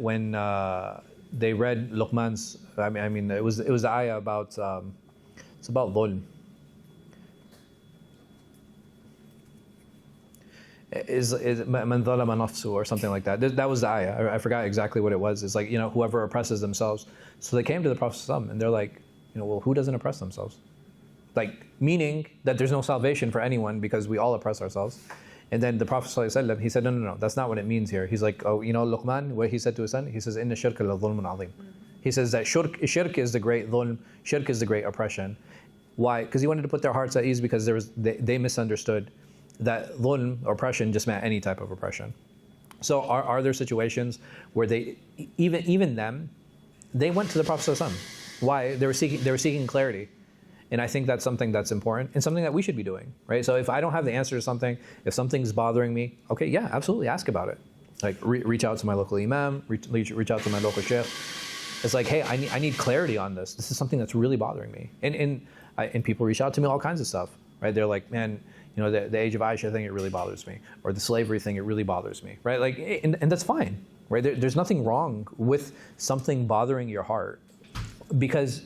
read Luqman's, I mean, it was the ayah about it's about dhulm. Is man dhalama nafsu or something like that. That was the ayah. I forgot exactly what it was. It's like, whoever oppresses themselves. So they came to the Prophet ﷺ and they're like, well, who doesn't oppress themselves? Like, meaning that there's no salvation for anyone because we all oppress ourselves. And then the Prophet ﷺ, he said, no, that's not what it means here. He's like, oh, you know, Luqman, what he said to his son? He says, Inna shirka la dhulmun azim. He says that shirk is the great dhulm, shirk is the great oppression. Why? Because he wanted to put their hearts at ease because they misunderstood that dhulm, oppression, just meant any type of oppression. So are there situations where they, even them, they went to the Prophet ﷺ. Why? They were seeking clarity. And I think that's something that's important and something that we should be doing, right? So if I don't have the answer to something, if something's bothering me, okay, yeah, absolutely, ask about it. Like reach out to my local imam, reach out to my local sheikh. It's like, hey, I need clarity on this. This is something that's really bothering me. And people reach out to me all kinds of stuff, right? They're like, man, you know, the age of Aisha thing, it really bothers me, or the slavery thing, it really bothers me, right? Like, and that's fine, right? There's nothing wrong with something bothering your heart, because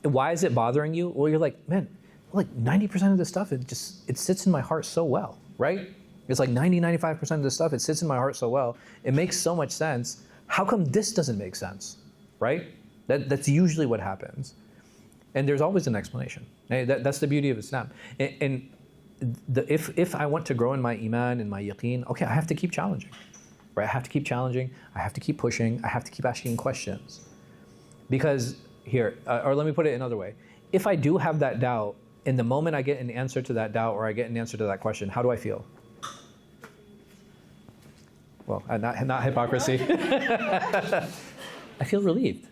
why is it bothering you? Well, you're like, man, like 90% of this stuff, it sits in my heart so well, right? It's like 95% of the stuff, it sits in my heart so well. It makes so much sense. How come this doesn't make sense, right? That's usually what happens. And there's always an explanation. That's the beauty of Islam. And if I want to grow in my Iman and my yaqeen, okay, I have to keep challenging, right? I have to keep challenging. I have to keep pushing. I have to keep asking questions. Because here, or let me put it another way. If I do have that doubt, in the moment I get an answer to that doubt or I get an answer to that question, how do I feel? Well, not hypocrisy. I feel relieved,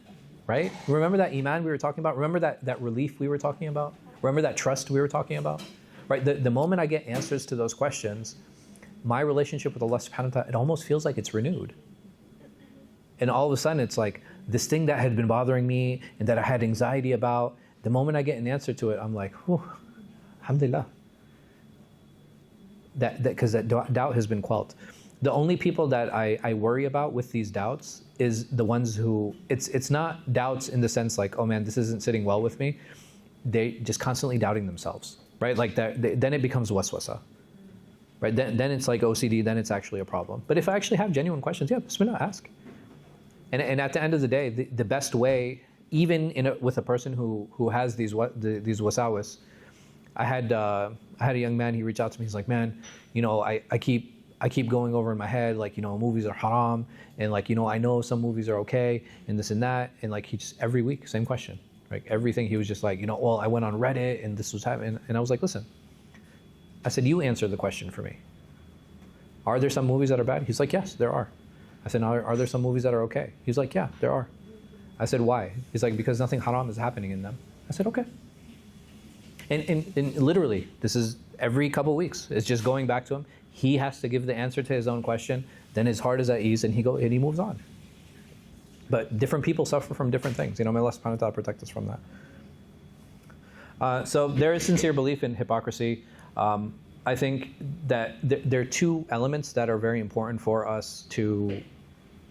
right? Remember that Iman we were talking about? Remember that relief we were talking about? Remember that trust we were talking about? Right? The moment I get answers to those questions, my relationship with Allah subhanahu wa ta'ala, it almost feels like it's renewed. And all of a sudden it's like, this thing that had been bothering me and that I had anxiety about, the moment I get an answer to it, I'm like, whew, alhamdulillah. Because that doubt has been quelled. The only people that I worry about with these doubts is the ones who, it's not doubts in the sense like, oh man, this isn't sitting well with me. They just constantly doubting themselves, right? Like then it becomes waswasa, right? Then it's like OCD, then it's actually a problem. But if I actually have genuine questions, yeah, bismillah, ask. And at the end of the day, the best way, even with a person who has these wasawis, I had a young man, he reached out to me, he's like, man, you know, I keep going over in my head, like, you know, movies are haram, and like, you know, I know some movies are okay, and this and that, and like, he just, every week, same question, like everything, he was just like, you know, well, I went on Reddit, and this was happening, and I was like, listen, I said, you answer the question for me. Are there some movies that are bad? He's like, yes, there are. I said, are there some movies that are okay? He's like, yeah, there are. I said, why? He's like, because nothing haram is happening in them. I said, okay. And literally, this is every couple weeks. It's just going back to him. He has to give the answer to his own question. Then his heart is at ease, and he moves on. But different people suffer from different things. You know, may Allah subhanahu wa ta'ala protect us from that. So there is sincere belief in hypocrisy. I think that there are two elements that are very important for us to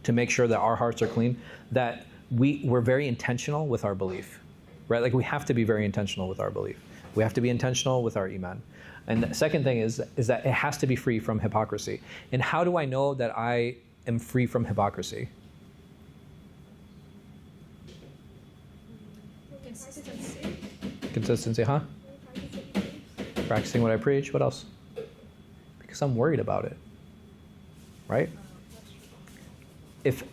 make sure that our hearts are clean, that we're very intentional with our belief, right? Like we have to be very intentional with our belief. We have to be intentional with our Iman. And the second thing is that it has to be free from hypocrisy. And how do I know that I am free from hypocrisy? Consistency, huh? Practicing what I preach. What else? Because I'm worried about it, right? If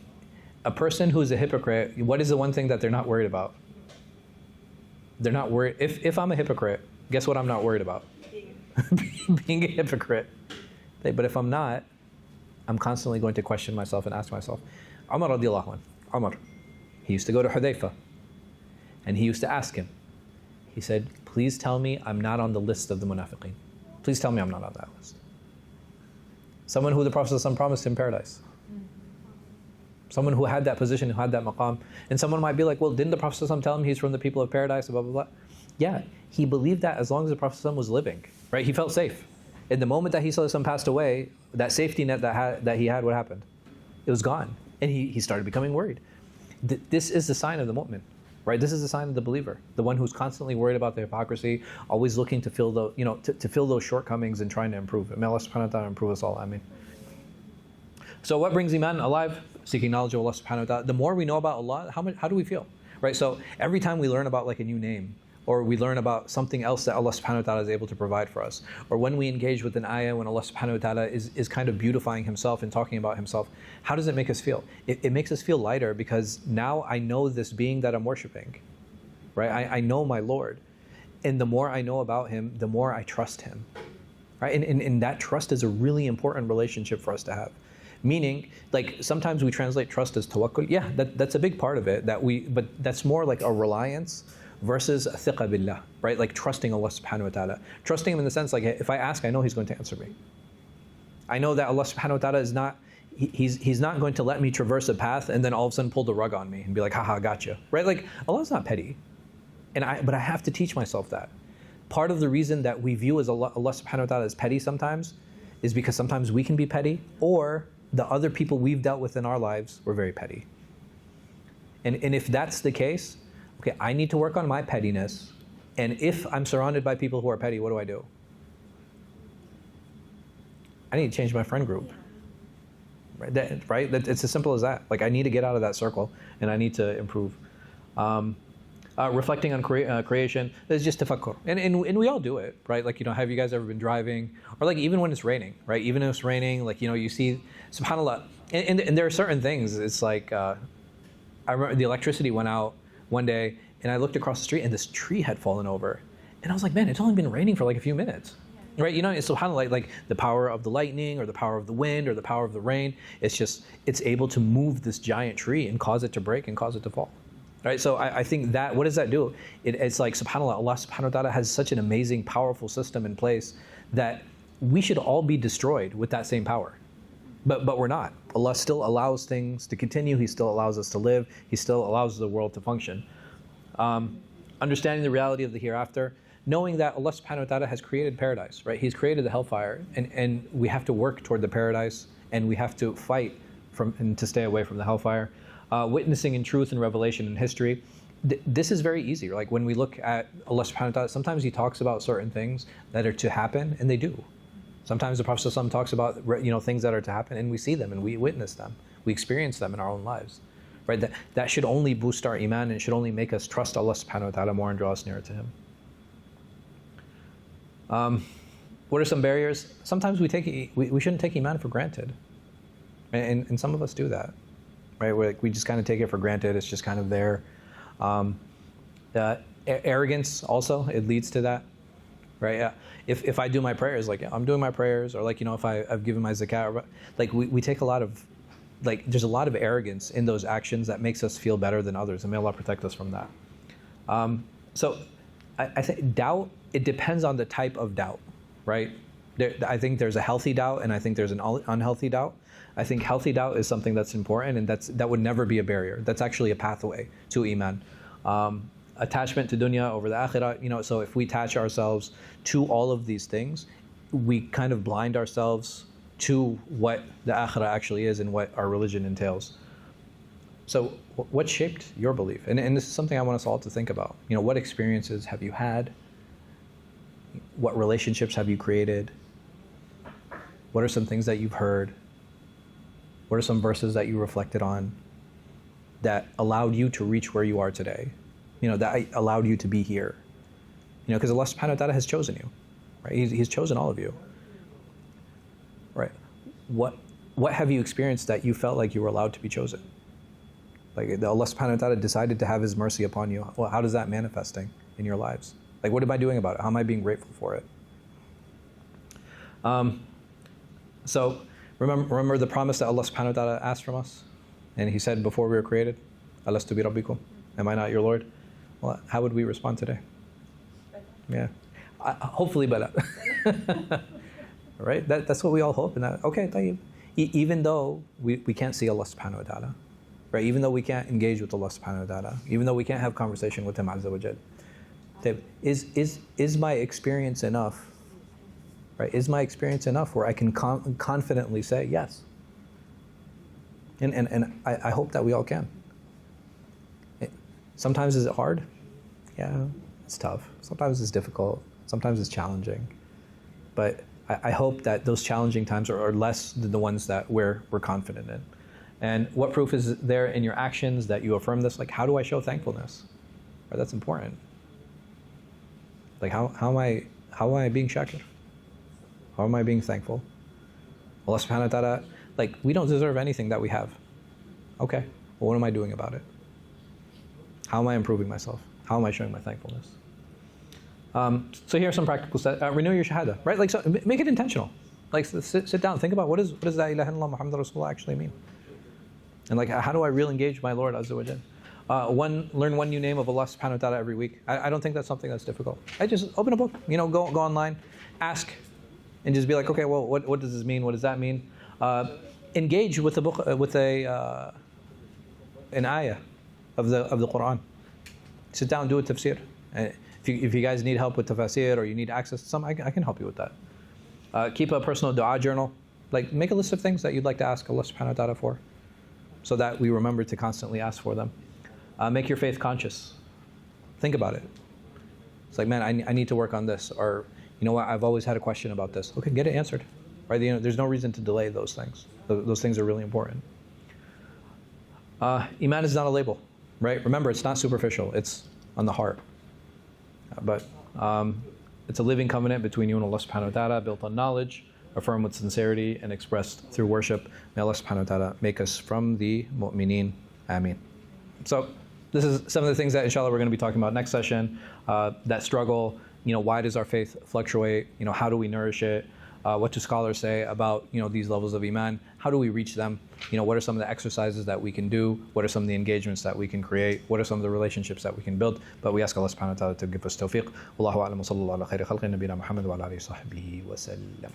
a person who is a hypocrite, what is the one thing that they're not worried about? They're not worried. If I'm a hypocrite, guess what I'm not worried about? Being a hypocrite. But if I'm not, I'm constantly going to question myself and ask myself. Umar radiallahu anh, Umar, he used to go to Hudayfa, and he used to ask him. He said, please tell me I'm not on the list of the munafiqeen. Please tell me I'm not on that list. Someone who the Prophet ﷺ promised him paradise. Someone who had that position, who had that maqam. And someone might be like, well, didn't the Prophet ﷺ tell him he's from the people of paradise, blah, blah, blah. Yeah, he believed that as long as the Prophet ﷺ was living, right? He felt safe. In the moment that he ﷺ passed away, that safety net that he had, what happened? It was gone. And he started becoming worried. This is the sign of the mu'min. Right, this is a sign of the believer, the one who's constantly worried about the hypocrisy, always looking to fill to fill those shortcomings and trying to improve. May Allah subhanahu wa ta'ala improve us all. Ameen. So what brings Iman alive? Seeking knowledge of Allah subhanahu wa ta'ala. The more we know about Allah, how do we feel? Right. So every time we learn about like a new name, or we learn about something else that Allah subhanahu wa ta'ala is able to provide for us, or when we engage with an ayah, when Allah subhanahu wa ta'ala is kind of beautifying himself and talking about himself, how does it make us feel? It makes us feel lighter, because now I know this being that I'm worshiping, right? I know my Lord, and the more I know about him, the more I trust him, right? And that trust is a really important relationship for us to have. Meaning, like sometimes we translate trust as tawakkul. Yeah, that's a big part of it. But that's more like a reliance versus thiqa billah, right? Like trusting Allah subhanahu wa ta'ala. Trusting him in the sense like, if I ask, I know he's going to answer me. I know that Allah subhanahu wa ta'ala is not, he's not going to let me traverse a path and then all of a sudden pull the rug on me and be like, haha, gotcha, right? Like Allah's not petty. But I have to teach myself that. Part of the reason that we view as Allah subhanahu wa ta'ala as petty sometimes is because sometimes we can be petty, or the other people we've dealt with in our lives were very petty. And if that's the case, okay, I need to work on my pettiness. And if I'm surrounded by people who are petty, what do? I need to change my friend group. Right? It's as simple as that. Like I need to get out of that circle, and I need to improve. Reflecting on creation is just tafakkur, and we all do it, right? Like, have you guys ever been driving, or like even when it's raining, right? Even if it's raining, like you see, subhanallah, and there are certain things. It's like I remember the electricity went out one day, and I looked across the street, and this tree had fallen over, and I was like, man, it's only been raining for like a few minutes, right? It's subhanallah, like the power of the lightning, or the power of the wind, or the power of the rain. It's able to move this giant tree and cause it to break and cause it to fall. Right, so I think that, what does that do? It's like, subhanAllah, Allah subhanahu wa ta'ala has such an amazing, powerful system in place that we should all be destroyed with that same power. But we're not. Allah still allows things to continue. He still allows us to live. He still allows the world to function. Understanding the reality of the hereafter, knowing that Allah subhanahu wa ta'ala has created paradise, right? He's created the hellfire, and we have to work toward the paradise, and we have to fight and to stay away from the hellfire. Witnessing in truth and revelation and history. This is very easy. Like when we look at Allah subhanahu wa ta'ala, sometimes he talks about certain things that are to happen, and they do. Sometimes the Prophet ﷺ talks about things that are to happen, and we see them and we witness them. We experience them in our own lives. Right? That should only boost our Iman, and should only make us trust Allah subhanahu wa ta'ala more and draw us nearer to him. What are some barriers? Sometimes we shouldn't take Iman for granted. And some of us do that. Right, we just kind of take it for granted. It's just kind of there. Arrogance also, it leads to that. Right? If I do my prayers, like I'm doing my prayers, or like if I've given my zakat, like we take a lot of, like there's a lot of arrogance in those actions that makes us feel better than others, and may Allah protect us from that. So I think doubt, it depends on the type of doubt, right? I think there's a healthy doubt, and I think there's an unhealthy doubt. I think healthy doubt is something that's important, and that would never be a barrier. That's actually a pathway to Iman. Attachment to dunya over the akhirah, so if we attach ourselves to all of these things, we kind of blind ourselves to what the akhirah actually is and what our religion entails. So what shaped your belief? And this is something I want us all to think about. What experiences have you had? What relationships have you created? What are some things that you've heard? What are some verses that you reflected on that allowed you to reach where you are today? That allowed you to be here. Because Allah subhanahu wa ta'ala has chosen you, right? He's chosen all of you, right? What have you experienced that you felt like you were allowed to be chosen? Like Allah subhanahu wa ta'ala decided to have his mercy upon you. Well, how does that manifesting in your lives? Like, what am I doing about it? How am I being grateful for it? So remember the promise that Allah subhanahu wa ta'ala asked from us? And he said before we were created, Alastu bi rabbikum? Am I not your Lord? Well, how would we respond today? Yeah. Hopefully better. Right? That's what we all hope. And okay, tayyib. Even though we can't see Allah subhanahu wa ta'ala, right? Even though we can't engage with Allah subhanahu wa ta'ala, even though we can't have conversation with him azza wa jal, is my experience enough? Right? Is my experience enough where I can confidently say yes? And I hope that we all can. Sometimes is it hard? Yeah, it's tough. Sometimes it's difficult. Sometimes it's challenging. But I hope that those challenging times are less than the ones that we're confident in. And what proof is there in your actions that you affirm this? Like, how do I show thankfulness? Right, that's important. Like how am I being shakir? How am I being thankful? Allah subhanahu wa ta'ala, like we don't deserve anything that we have. Okay, well, what am I doing about it? How am I improving myself? How am I showing my thankfulness? So here are some practical steps. Renew your shahada, right? Like, so make it intentional. Like, sit down, think about what does la ilaha illallah Muhammad Rasulullah actually mean? And like, how do I really engage my Lord Azza wa Jal? Learn one new name of Allah subhanahu wa ta'ala every week. I don't think that's something that's difficult. I just open a book, go online, ask, and just be like, okay, well, what does this mean? What does that mean? Engage with the book, with an ayah of the Quran. Sit down, do a tafsir. If you guys need help with tafsir or you need access to some, I can help you with that. Keep a personal dua journal. Like, make a list of things that you'd like to ask Allah subhanahu wa ta'ala for, so that we remember to constantly ask for them. Make your faith conscious. Think about it. It's like, man, I need to work on this, or you know what, I've always had a question about this. Okay, get it answered. Right? There's no reason to delay those things. Those things are really important. Iman is not a label, right? Remember, it's not superficial. It's on the heart. But it's a living covenant between you and Allah subhanahu wa ta'ala, built on knowledge, affirmed with sincerity, and expressed through worship. May Allah subhanahu wa ta'ala make us from the mu'mineen. Ameen. So this is some of the things that inshallah we're going to be talking about next session. That struggle, why does our faith fluctuate? How do we nourish it? What do scholars say about these levels of Iman? How do we reach them? What are some of the exercises that we can do? What are some of the engagements that we can create? What are some of the relationships that we can build? But we ask Allah subhanahu wa ta'ala to give us tawfiq. Wallahu a'lam wa sallallahu ala khayri khalqi nabina Muhammad wa ala alihi wa sahbihi wa sallam.